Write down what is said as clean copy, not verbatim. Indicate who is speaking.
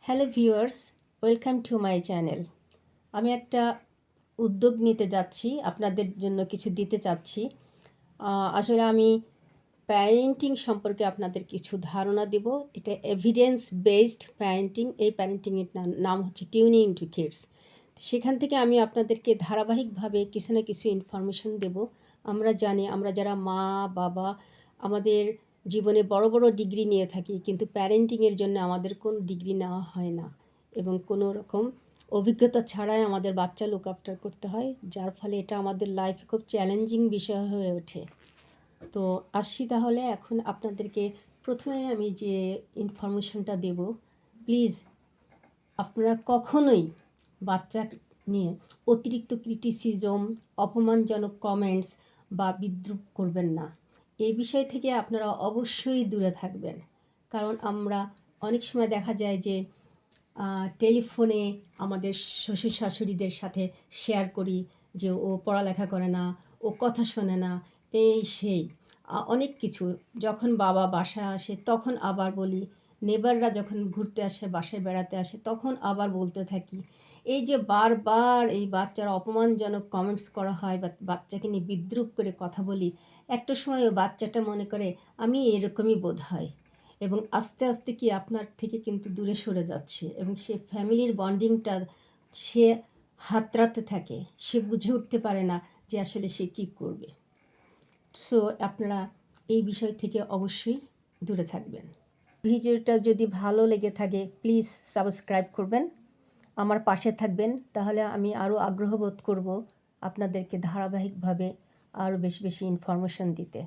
Speaker 1: Hello viewers, welcome to my channel. আমি একটা উদ্যোগ নিতে যাচ্ছি, আপনাদের জন্য কিছু দিতে চাচ্ছি। আসলে আমি প্যারেন্টিং সম্পর্কে আপনাদের কিছু ধারণা দেব। এটা এভিডেন্স বেসড প্যারেন্টিং। এই প্যারেন্টিংয়ের নাম হচ্ছে টিউনিং ইনটু কিডস। সেখান থেকে আমি আপনাদেরকে ধারাবাহিকভাবে কিছু না কিছু ইনফরমেশন দেব। আমরা জানি, আমরা যারা মা বাবা আমাদের জীবনে বড় বড় ডিগ্রি নিয়ে থাকি, কিন্তু প্যারেন্টিংয়ের জন্য আমাদের কোনো ডিগ্রি নেওয়া হয় না এবং কোনো রকম অভিজ্ঞতা ছাড়াই আমাদের বাচ্চা লুক আফটার করতে হয়, যার ফলে এটা আমাদের লাইফে খুব চ্যালেঞ্জিং বিষয় হয়ে ওঠে। তো আসছি তাহলে এখন আপনাদেরকে প্রথমে আমি যে ইনফরমেশনটা দেব, প্লিজ আপনারা কখনোই বাচ্চা নিয়ে অতিরিক্ত ক্রিটিসিজম, অপমানজনক কমেন্টস বা বিদ্রূপ করবেন না। এই বিষয় থেকে আপনারা অবশ্যই দূরে থাকবেন। কারণ আমরা অনেক সময় দেখা যায় যে টেলিফোনে আমাদের শ্বশুর শাশুড়িদের সাথে শেয়ার করি যে ও পড়ালেখা করে না, ও কথা শোনে না, এই সেই অনেক কিছু। যখন বাবা বাসায় আসে তখন আবার বলি, নেবাররা যখন ঘুরতে আসে, বাসায় বেড়াতে আসে, তখন আবার বলতে থাকি। এই যে বারবার এই বাচ্চার অপমানজনক কমেন্টস করা হয় বা বাচ্চাকে নিয়ে বিদ্রূপ করে কথা বলি, একটা সময় ও বাচ্চাটা মনে করে আমি এরকমই বোধ হয়, এবং আস্তে আস্তে কি আপনার থেকে কিন্তু দূরে সরে যাচ্ছে এবং সে ফ্যামিলির বন্ডিংটা সে হাতড়াতে থাকে। সে বুঝে উঠতে পারে না যে আসলে সে কী করবে। সো আপনারা এই বিষয় থেকে অবশ্যই দূরে থাকবেন। ভিডিওটা যদি ভালো লেগে থাকে প্লিজ সাবস্ক্রাইব করবেন, আমার পাশে থাকবেন। তাহলে আমি আরও আগ্রহ বোধ করব আপনাদেরকে ধারাবাহিকভাবে আরও বেশি বেশি ইনফরমেশন দিতে।